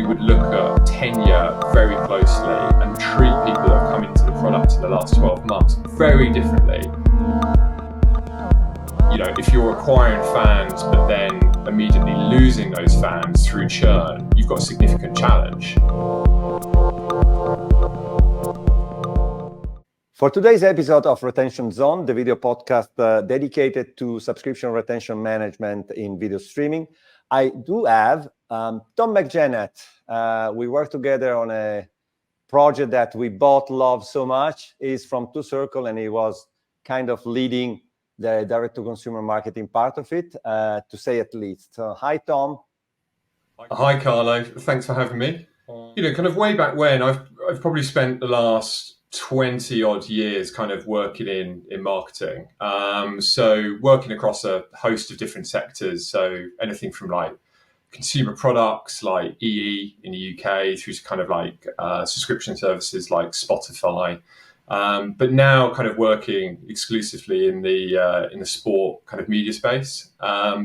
we would look at tenure very closely and treat people that have come into the product in the last 12 months very differently. You know, if you're acquiring fans but then immediately losing those fans through churn, you've got a significant challenge. For today's episode of Retention Zone, the video podcast dedicated to subscription retention management in video streaming, I do have Tom McJennett. We work together on a project that we both love so much. He's from TwoCircle and he was kind of leading the direct-to-consumer marketing part of it, to say at least. So, hi, Tom. Hi, Carlo. Thanks for having me. You know, kind of way back when, I've probably spent the last 20 odd years kind of working in marketing. So working across a host of different sectors. So anything from like consumer products like EE in the UK through to kind of like subscription services like Spotify. But now kind of working exclusively in the sport kind of media space.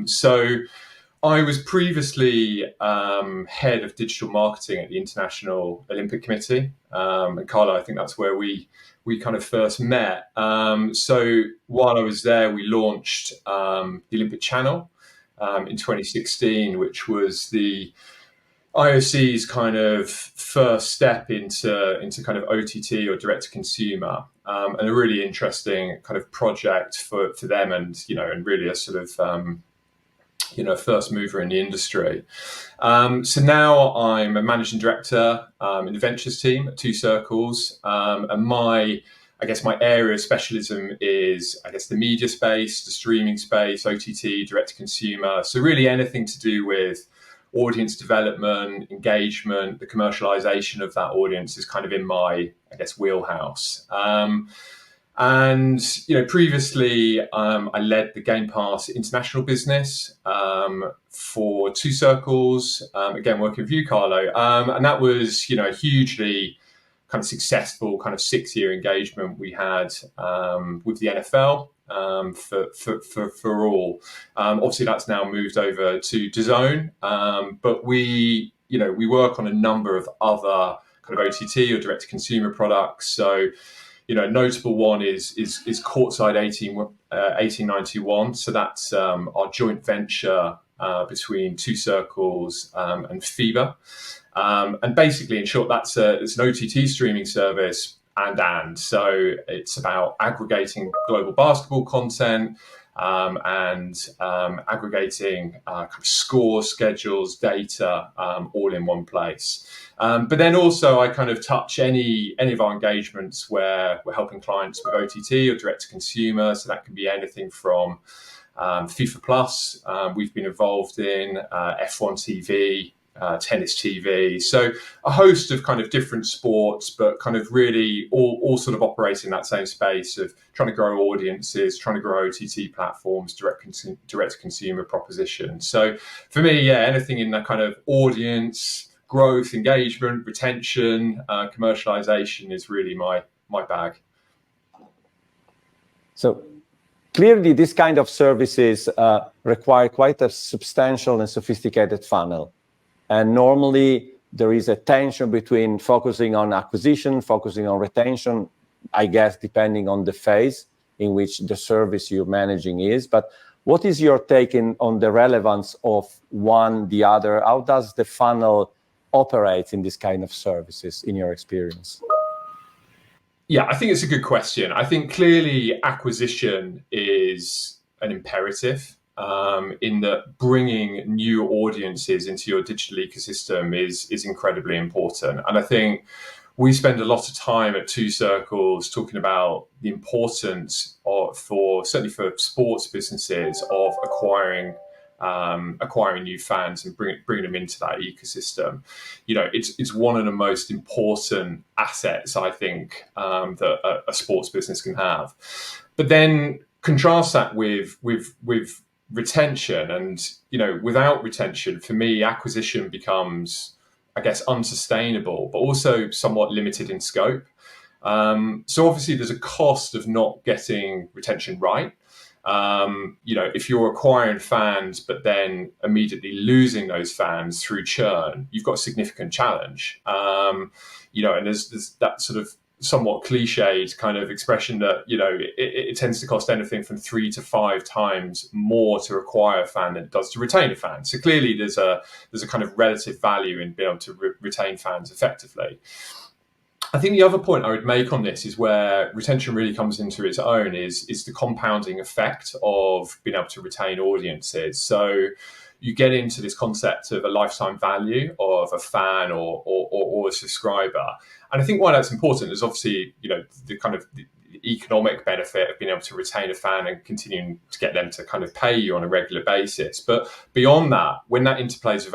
So I was previously head of digital marketing at the International Olympic Committee. And Carlo, I think that's where we kind of first met. So while I was there, we launched the Olympic Channel in 2016, which was the IOC's kind of first step into kind of OTT or direct to consumer, and a really interesting kind of project for them, and and really a sort of first mover in the industry. So now I'm a managing director in the ventures team at TwoCircles, and my area of specialism is, the media space, the streaming space, OTT, direct to consumer. So really anything to do with audience development, engagement, the commercialization of that audience is kind of in my, wheelhouse. And previously I led the Game Pass international business for TwoCircles, again working with you, Carlo, and that was a hugely kind of successful kind of 6-year engagement we had with the NFL for all. Obviously, that's now moved over to DAZN, but we work on a number of other kind of OTT or direct to consumer products. So a notable one is Courtside 1891. So that's our joint venture between TwoCircles and FIBA. And basically, in short, it's an OTT streaming service and so it's about aggregating global basketball content and aggregating kind of scores, schedules, data all in one place. But then also I kind of touch any of our engagements where we're helping clients with OTT or direct to consumer. So that can be anything from FIFA Plus, we've been involved in F1 TV, tennis TV. So a host of kind of different sports, but kind of really all sort of operating in that same space of trying to grow audiences, trying to grow OTT platforms, direct to consumer propositions. So for me, anything in that kind of audience growth, engagement, retention, commercialization is really my bag. So clearly this kind of services require quite a substantial and sophisticated funnel. And normally there is a tension between focusing on acquisition, focusing on retention, I guess, depending on the phase in which the service you're managing is. But what is your take on the relevance of one, the other? How does the funnel operate in this kind of services in your experience? Yeah, I think it's a good question. I think clearly acquisition is an imperative. In that bringing new audiences into your digital ecosystem is incredibly important. And I think we spend a lot of time at TwoCircles talking about the importance certainly for sports businesses of acquiring new fans and bringing them into that ecosystem. It's one of the most important assets, I think, that a sports business can have. But then contrast that with retention, and without retention, for me, acquisition becomes, unsustainable, but also somewhat limited in scope. So obviously there's a cost of not getting retention right. If you're acquiring fans but then immediately losing those fans through churn, you've got a significant challenge. And there's that sort of somewhat cliched kind of expression that it tends to cost anything from 3 to 5 times more to acquire a fan than it does to retain a fan. So clearly there's a kind of relative value in being able to retain fans effectively. I think the other point I would make on this is where retention really comes into its own is the compounding effect of being able to retain audiences. So you get into this concept of a lifetime value of a fan or a subscriber. And I think why that's important is obviously, the kind of the economic benefit of being able to retain a fan and continuing to get them to kind of pay you on a regular basis. But beyond that, when that interplays with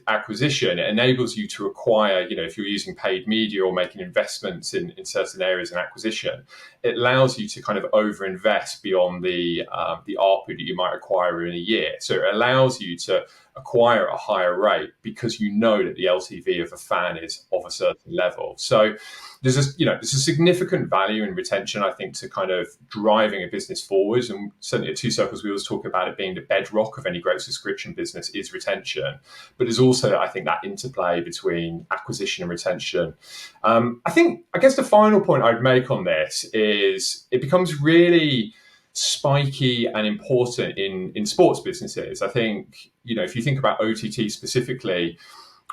acquisition, it enables you to acquire, if you're using paid media or making investments in certain areas in acquisition, it allows you to kind of overinvest beyond the ARPU that you might acquire in a year. So it allows you to acquire at a higher rate because you know that the LTV of a fan is of a certain level. So there's a significant value in retention, I think, to kind of driving a business forwards. And certainly at Two Circles, we always talk about it being the bedrock of any great subscription business is retention. But there's also, I think, that interplay between acquisition and retention. I guess the final point I'd make on this is it becomes really spiky and important in sports businesses. I think, if you think about OTT specifically,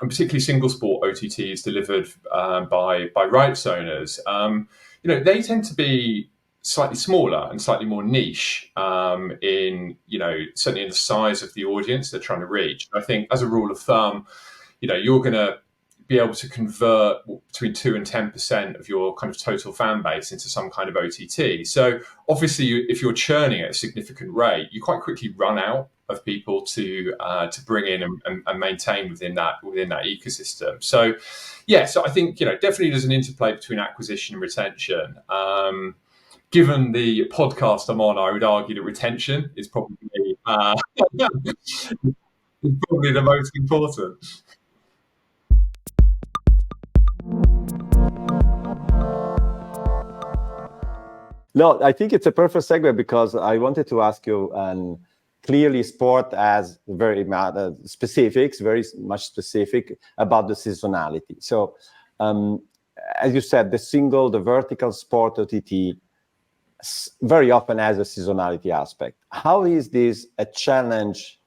and particularly single sport OTTs delivered by rights owners, they tend to be slightly smaller and slightly more niche in certainly in the size of the audience they're trying to reach. I think as a rule of thumb, you're going to be able to convert between 2 and 10% of your kind of total fan base into some kind of OTT. So obviously, if you're churning at a significant rate, you quite quickly run out of people to bring in and maintain within that ecosystem. So so I think definitely there's an interplay between acquisition and retention. Given the podcast I'm on, I would argue that retention is probably the most important. No, I think it's a perfect segue because I wanted to ask you, clearly sport has very specifics, very much specific about the seasonality. So as you said, the vertical sport OTT very often has a seasonality aspect. How is this a challenge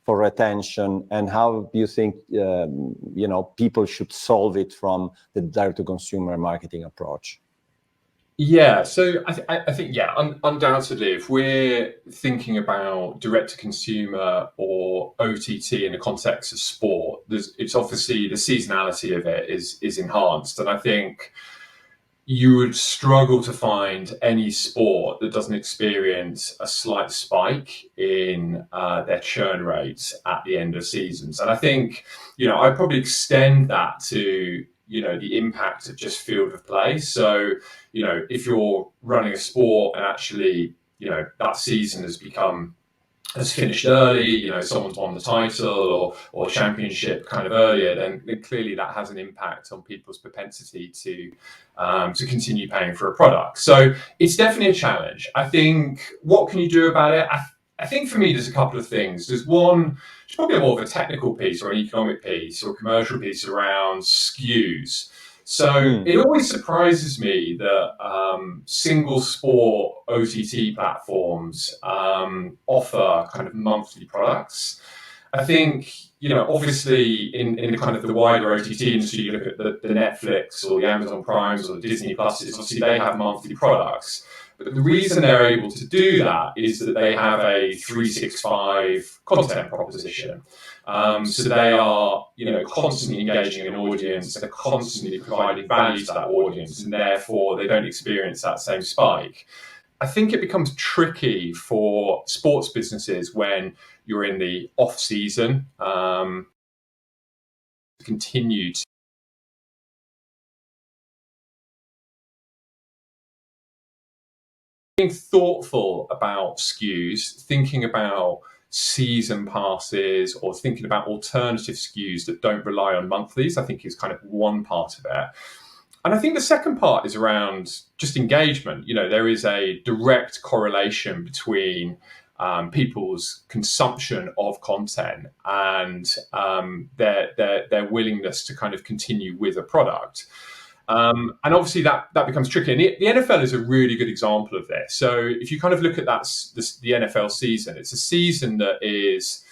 for retention, and how do you think people should solve it from the direct-to-consumer marketing approach? Yeah, so I think, undoubtedly, if we're thinking about direct-to-consumer or OTT in the context of sport, it's obviously the seasonality of it is enhanced. And I think you would struggle to find any sport that doesn't experience a slight spike in their churn rates at the end of seasons. And I think, I'd probably extend that to the impact of just field of play. So, if you're running a sport and actually, that season has finished early, someone's won the title or championship kind of earlier, then clearly that has an impact on people's propensity to continue paying for a product. So it's definitely a challenge. I think, what can you do about it? I think for me, there's a couple of things. There's one, it's probably more of a technical piece or an economic piece or a commercial piece around SKUs. So it always surprises me that single sport OTT platforms offer kind of monthly products. I think, obviously in the kind of the wider OTT industry, you look at the Netflix or the Amazon Primes or the Disney Pluses, obviously they have monthly products. But the reason they're able to do that is that they have a 365 content proposition. So they are, constantly engaging an audience, they're constantly providing value to that audience, and therefore they don't experience that same spike. I think it becomes tricky for sports businesses when you're in the off season to continue to being thoughtful about SKUs, thinking about season passes or thinking about alternative SKUs that don't rely on monthlies, I think is kind of one part of it. And I think the second part is around just engagement. There is a direct correlation between people's consumption of content and their willingness to kind of continue with a product. And obviously that becomes tricky. And the NFL is a really good example of this. So if you kind of look at the NFL season, it's a season that is,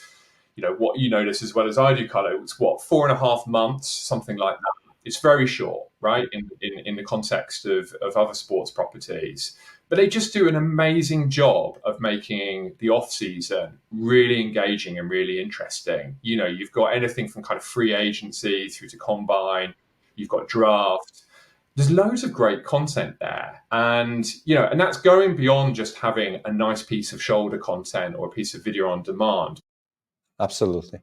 what you notice as well as I do, Carlo, it's 4.5 months, something like that. It's very short, right, in the context of other sports properties. But they just do an amazing job of making the off-season really engaging and really interesting. You've got anything from kind of free agency through to combine. You've got draft. There's loads of great content there. And that's going beyond just having a nice piece of shoulder content or a piece of video on demand. Absolutely.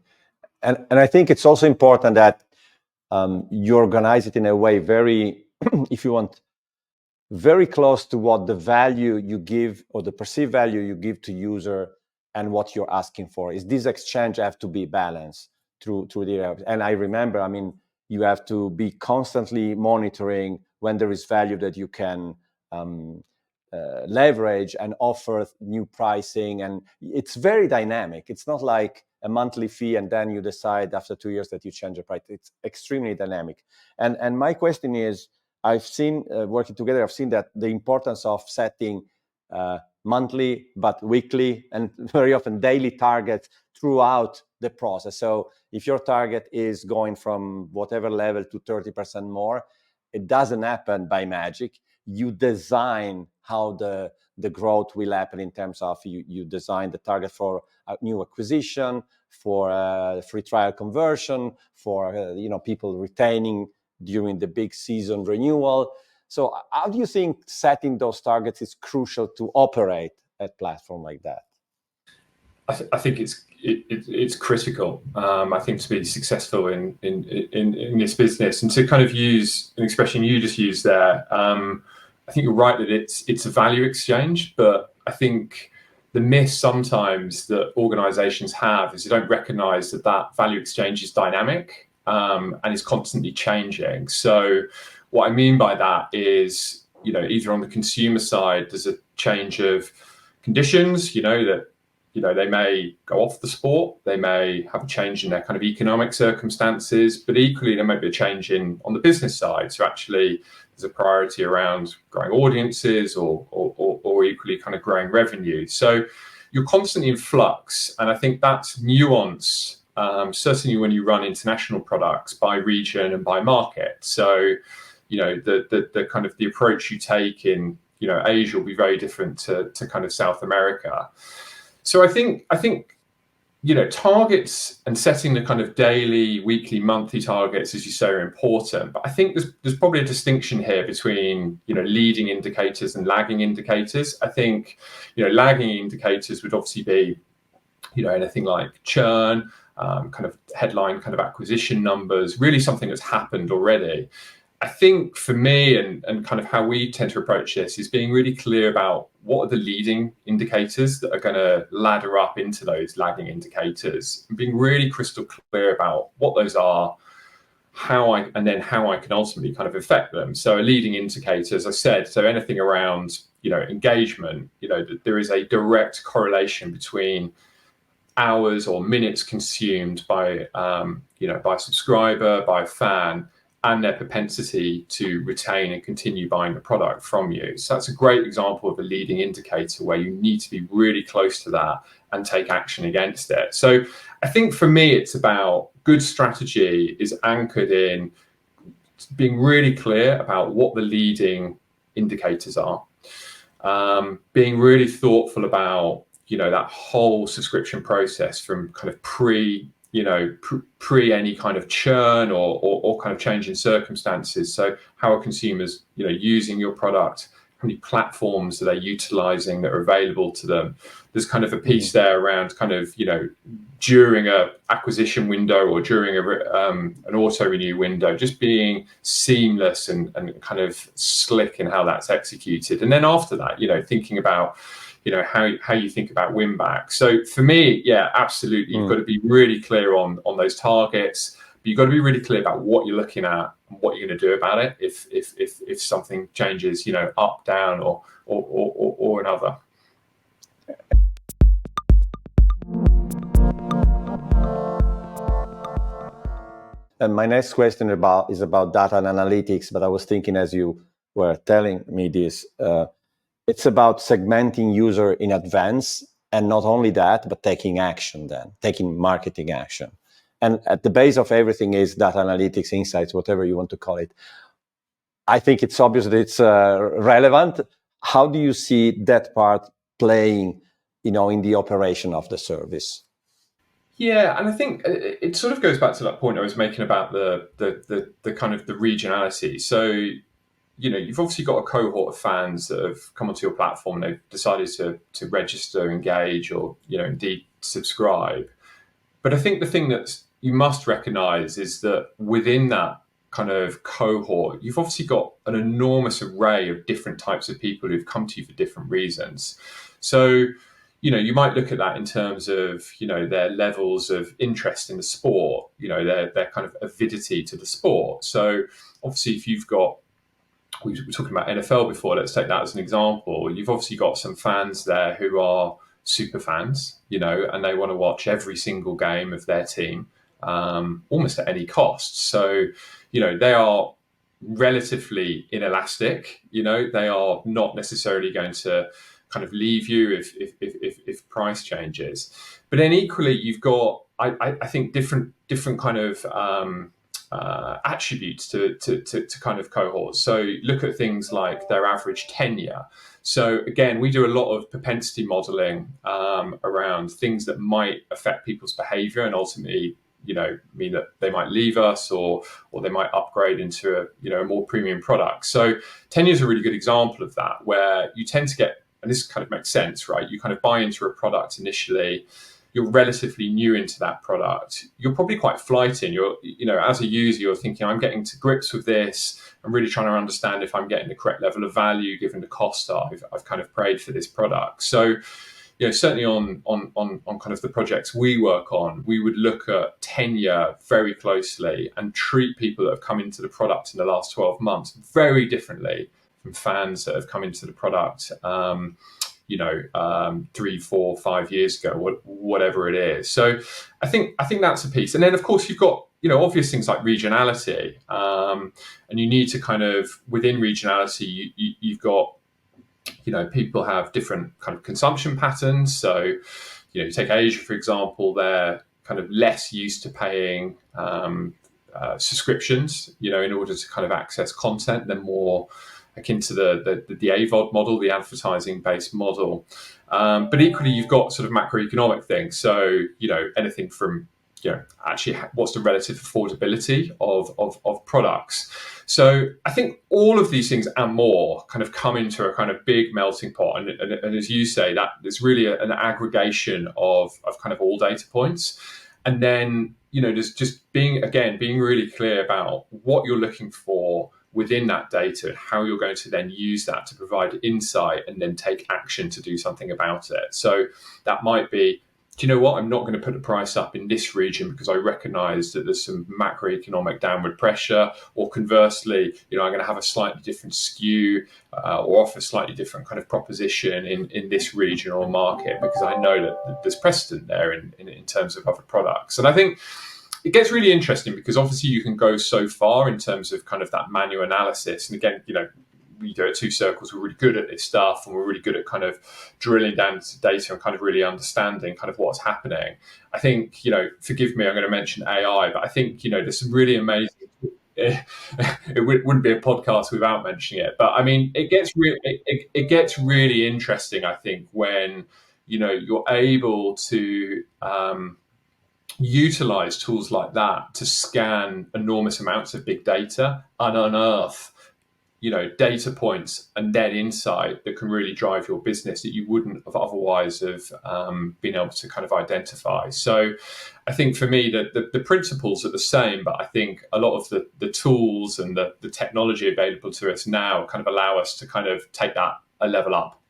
And I think it's also important that you organize it in a way very, if you want, very close to what the value you give or the perceived value you give to user and what you're asking for. Is this exchange have to be balanced through the, and I remember, I mean, you have to be constantly monitoring when there is value that you can leverage and offer new pricing. And it's very dynamic. It's not like a monthly fee and then you decide after 2 years that you change the price. It's extremely dynamic. And my question is, I've seen working together, I've seen that the importance of setting monthly, but weekly and very often daily targets throughout the process. So if your target is going from whatever level to 30% more, it doesn't happen by magic. You design how the growth will happen in terms of you design the target for a new acquisition, for free trial conversion, for people retaining during the big season renewal. So how do you think setting those targets is crucial to operate a platform like that? I think it's critical. I think to be successful in this business, and to kind of use an expression you just used there, I think you're right that it's a value exchange. But I think the myth sometimes that organizations have is they don't recognize that value exchange is dynamic and is constantly changing. So what I mean by that is, either on the consumer side, there's a change of conditions, that they may go off the sport, they may have a change in their kind of economic circumstances, but equally there might be a change on the business side. So actually there's a priority around growing audiences or equally kind of growing revenue. So you're constantly in flux. And I think that's nuance, certainly when you run international products by region and by market. So, the kind of the approach you take in, Asia will be very different to kind of South America. So I think targets and setting the kind of daily, weekly, monthly targets, as you say, are important. But I think there's probably a distinction here between leading indicators and lagging indicators. I think lagging indicators would obviously be anything like churn, kind of headline kind of acquisition numbers, really something that's happened already. I think for me and kind of how we tend to approach this is being really clear about what are the leading indicators that are going to ladder up into those lagging indicators, and being really crystal clear about what those are, how I can ultimately kind of affect them. So a leading indicator, as I said, so anything around, engagement, there is a direct correlation between hours or minutes consumed by, by a subscriber, by a fan, and their propensity to retain and continue buying the product from you. So that's a great example of a leading indicator where you need to be really close to that and take action against it. So I think for me, it's about good strategy is anchored in being really clear about what the leading indicators are, being really thoughtful about, that whole subscription process from kind of pre any kind of churn or kind of change in circumstances. So how are consumers, using your product? How many platforms are they utilizing that are available to them? There's kind of a piece there around kind of, during a acquisition window or during an auto renew window, just being seamless and kind of slick in how that's executed. And then after that, thinking about how you think about win back. So for me, yeah, absolutely, you've got to be really clear on those targets, you've got to be really clear about what you're looking at and what you're going to do about it if something changes, up, down, or another. And my next question is about data and analytics, but I was thinking as you were telling me this, it's about segmenting user in advance, and not only that, but taking action then, taking marketing action. And at the base of everything is data analytics, insights, whatever you want to call it. I think it's obvious that it's relevant. How do you see that part playing, in the operation of the service? Yeah, and I think it sort of goes back to that point I was making about the kind of the regionality. So, you've obviously got a cohort of fans that have come onto your platform and they've decided to register, engage, or indeed subscribe. But I think the thing that you must recognize is that within that kind of cohort, you've obviously got an enormous array of different types of people who've come to you for different reasons. So, you might look at that in terms of, their levels of interest in the sport, their kind of avidity to the sport. So obviously, if you've got, we were talking about NFL before, let's take that as an example. You've obviously got some fans there who are super fans, and they want to watch every single game of their team, almost at any cost. So, they are relatively inelastic. They are not necessarily going to kind of leave you if price changes. But then equally, you've got, I think, different kind of attributes to kind of cohorts. So look at things like their average tenure. So again, we do a lot of propensity modeling around things that might affect people's behavior and ultimately, mean that they might leave us or they might upgrade into a more premium product. So tenure is a really good example of that, where you tend to get, and this kind of makes sense, right? You kind of buy into a product initially. You're relatively new into that product. You're probably quite flighty. You're, as a user, you're thinking, I'm getting to grips with this. I'm really trying to understand if I'm getting the correct level of value given the cost I've kind of paid for this product. So, certainly on kind of the projects we work on, we would look at tenure very closely and treat people that have come into the product in the last 12 months very differently from fans that have come into the product 3, 4, 5 years ago, whatever it is. So I think that's a piece. And then of course you've got, obvious things like regionality. And you need to kind of, within regionality, you've got, people have different kind of consumption patterns. So, you take Asia, for example, they're kind of less used to paying subscriptions, in order to kind of access content. They're more akin to the AVOD model, the advertising-based model. But equally, you've got sort of macroeconomic things. So, anything from, actually what's the relative affordability of products. So I think all of these things and more kind of come into a kind of big melting pot. And as you say, that there's really an aggregation of kind of all data points. And then, there's just being really clear about what you're looking for within that data and how you're going to then use that to provide insight and then take action to do something about it. So that might be, do you know what? I'm not going to put the price up in this region because I recognize that there's some macroeconomic downward pressure, or conversely, I'm going to have a slightly different SKU or offer a slightly different kind of proposition in this region or market because I know that there's precedent there in terms of other products. And I think it gets really interesting because obviously you can go so far in terms of kind of that manual analysis. And again, we do it at Two Circles. We're really good at this stuff, and we're really good at kind of drilling down into data and kind of really understanding kind of what's happening. I think, forgive me, I'm going to mention AI, but I think, there's some really amazing. It wouldn't be a podcast without mentioning it, but I mean, it gets really interesting. I think when you're able to utilize tools like that to scan enormous amounts of big data and unearth data points and then insight that can really drive your business that you wouldn't have otherwise have been able to kind of identify. So I think for me that the principles are the same, but I think a lot of the tools and the technology available to us now kind of allow us to kind of take that a level up.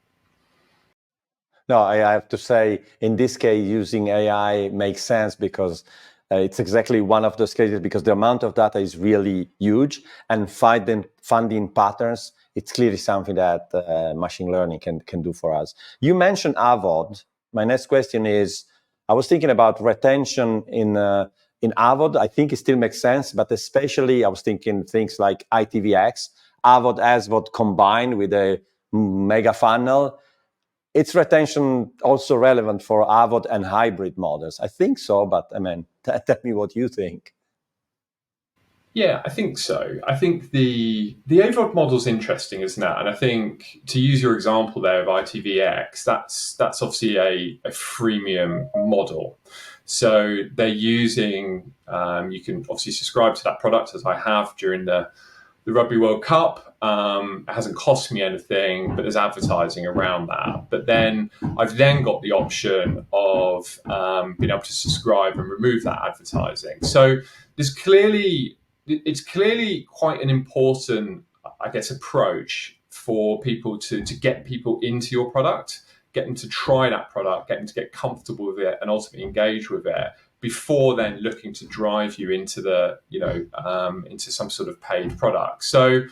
No, I have to say, in this case, using AI makes sense because It's exactly one of those cases because the amount of data is really huge, and finding patterns, it's clearly something that machine learning can do for us. You mentioned AVOD. My next question is, I was thinking about retention in AVOD. I think it still makes sense, but especially I was thinking things like ITVX, AVOD, SVOD combined with a mega funnel. Is retention also relevant for AVOD and hybrid models? I think so, but I mean, tell me what you think. Yeah, I think so. I think the AVOD model's interesting, isn't it? And I think, to use your example there of ITVX, that's obviously a freemium model. So they're using, you can obviously subscribe to that product, as I have during the Rugby World Cup. It hasn't cost me anything, but there's advertising around that. But then I've then got the option of being able to subscribe and remove that advertising. So it's clearly quite an important, I guess, approach for people to get people into your product, get them to try that product, get them to get comfortable with it, and ultimately engage with it, before then looking to drive you into into some sort of paid product. So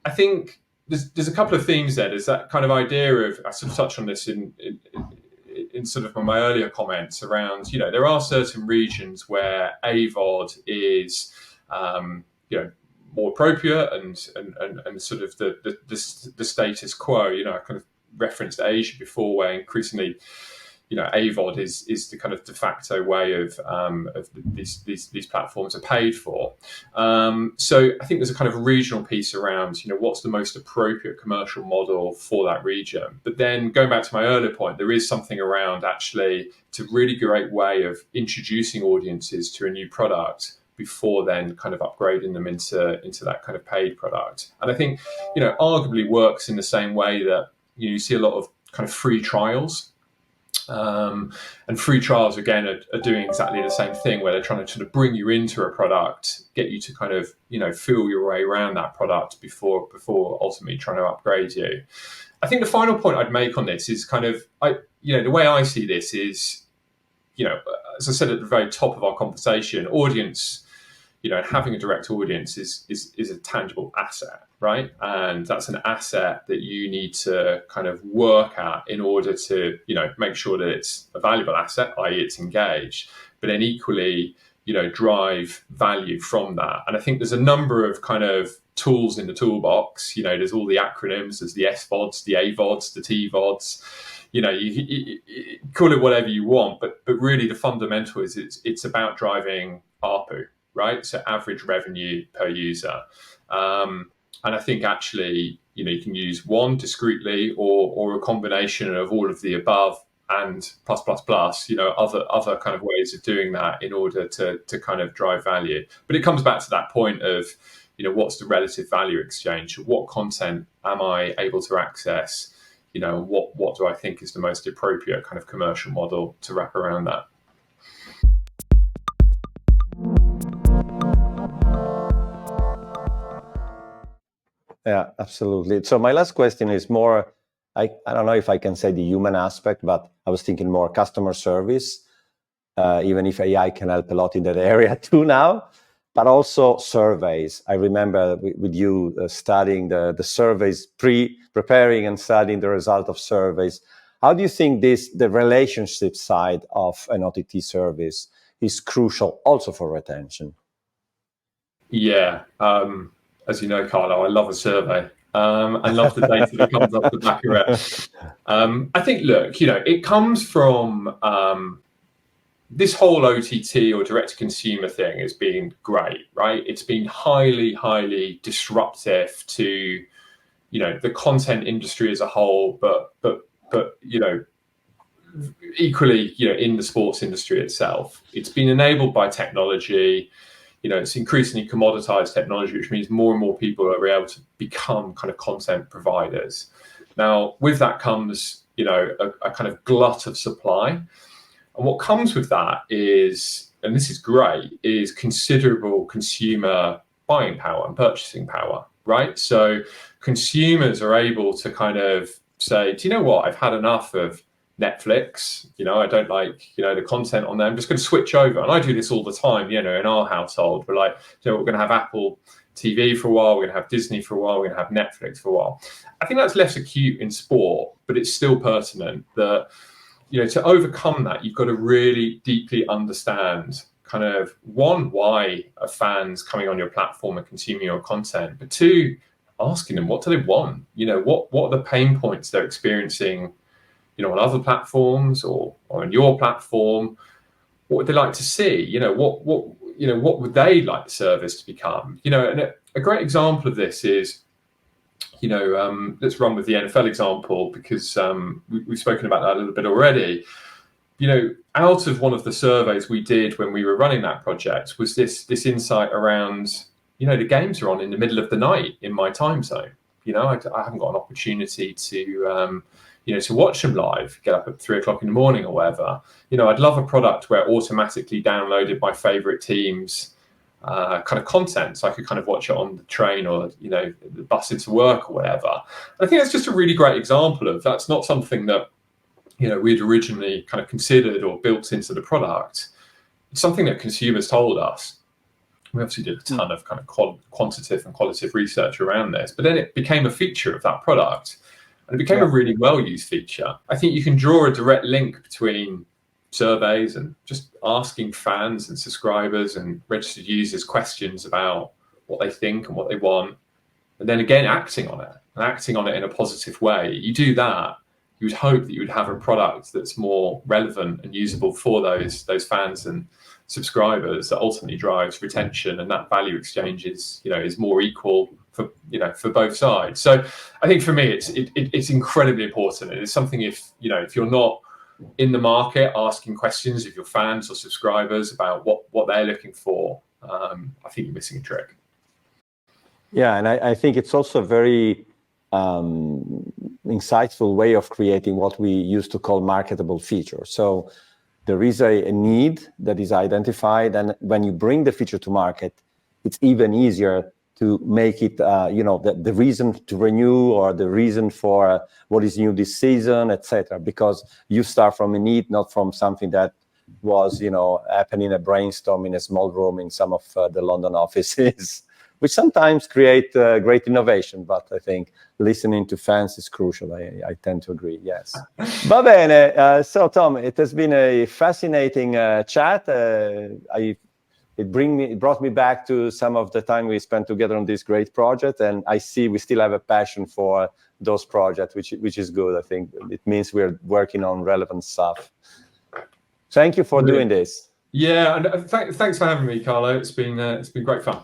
I think there's a couple of themes there. There's that kind of idea of, I sort of touched on this in sort of my earlier comments around, there are certain regions where AVOD is more appropriate and sort of the status quo. I kind of referenced Asia before, where increasingly AVOD is the kind of de facto way of these platforms are paid for. So I think there's a kind of regional piece around, what's the most appropriate commercial model for that region. But then going back to my earlier point, there is something around, actually, it's a really great way of introducing audiences to a new product before then kind of upgrading them into that kind of paid product. And I think, arguably works in the same way that you see a lot of kind of free trials. And free trials, again, are doing exactly the same thing, where they're trying to sort of bring you into a product, get you to kind of, feel your way around that product before ultimately trying to upgrade you. I think the final point I'd make on this is kind of, the way I see this is, as I said at the very top of our conversation, audience, having a direct audience is a tangible asset, right? And that's an asset that you need to kind of work at in order to, make sure that it's a valuable asset, i.e. it's engaged, but then equally, drive value from that. And I think there's a number of kind of tools in the toolbox. There's all the acronyms, there's the SVODs, the AVODs, the TVODs. You call it whatever you want, but really the fundamental is it's about driving ARPU, right? So average revenue per user. And I think actually, you can use one discreetly or a combination of all of the above and plus, other kind of ways of doing that in order to kind of drive value. But it comes back to that point of, what's the relative value exchange? What content am I able to access? What do I think is the most appropriate kind of commercial model to wrap around that? Yeah, absolutely. So my last question is more, I don't know if I can say the human aspect, but I was thinking more customer service, even if AI can help a lot in that area too now, but also surveys. I remember with you studying the surveys, preparing and studying the result of surveys. How do you think the relationship side of an OTT service is crucial also for retention? Yeah. As you know, Carlo, I love a survey. I love the data that comes off the back of it. I think, look, it comes from this whole OTT or direct-to-consumer thing has been great, right? It's been highly, highly disruptive to, the content industry as a whole, but equally, in the sports industry itself. It's been enabled by technology. It's increasingly commoditized technology, which means more and more people are able to become kind of content providers. Now, with that comes, a kind of glut of supply. And what comes with that is, and this is great, is considerable consumer buying power and purchasing power, right? So consumers are able to kind of say, do you know what? I've had enough of Netflix, I don't like, the content on there. I'm just going to switch over. And I do this all the time, in our household. We're like, we're going to have Apple TV for a while. We're going to have Disney for a while. We're going to have Netflix for a while. I think that's less acute in sport, but it's still pertinent that, to overcome that, you've got to really deeply understand kind of, one, why are fans coming on your platform and consuming your content, but two, asking them, what do they want? What are the pain points they're experiencing, on other platforms or on your platform? What would they like to see? What would they like the service to become? And a great example of this is, let's run with the NFL example, because we've spoken about that a little bit already. Out of one of the surveys we did when we were running that project was this insight around, the games are on in the middle of the night in my time zone. I haven't got an opportunity to to watch them live, get up at 3 o'clock in the morning or whatever. I'd love a product where it automatically downloaded my favorite teams kind of content, so I could kind of watch it on the train or, the bus into work or whatever. I think that's just a really great example of that's not something that, we'd originally kind of considered or built into the product. It's something that consumers told us. We obviously did a ton of kind of quantitative and qualitative research around this, but then it became a feature of that product. And it became a really well-used feature. I think you can draw a direct link between surveys and just asking fans and subscribers and registered users questions about what they think and what they want, and then again acting on it in a positive way. You do that, you would hope that you would have a product that's more relevant and usable for those fans and subscribers, that ultimately drives retention, and that value exchange is more equal for both sides. So I think for me it's incredibly important, and it's something if you're not in the market asking questions of your fans or subscribers about what they're looking for, I think you're missing a trick. Yeah, and I think it's also a very insightful way of creating what we used to call marketable features. So there is a need that is identified, and when you bring the feature to market, it's even easier to make it, the reason to renew, or the reason for what is new this season, etc. Because you start from a need, not from something that was, happening in a brainstorm in a small room in some of the London offices, which sometimes create great innovation. But I think listening to fans is crucial. I tend to agree, yes. Va bene. So, Tom, it has been a fascinating chat. It brought me back to some of the time we spent together on this great project, and I see we still have a passion for those projects, which is good. I think it means we're working on relevant stuff. Thank you for doing this. Yeah, and thanks for having me, Carlo. It's been great fun.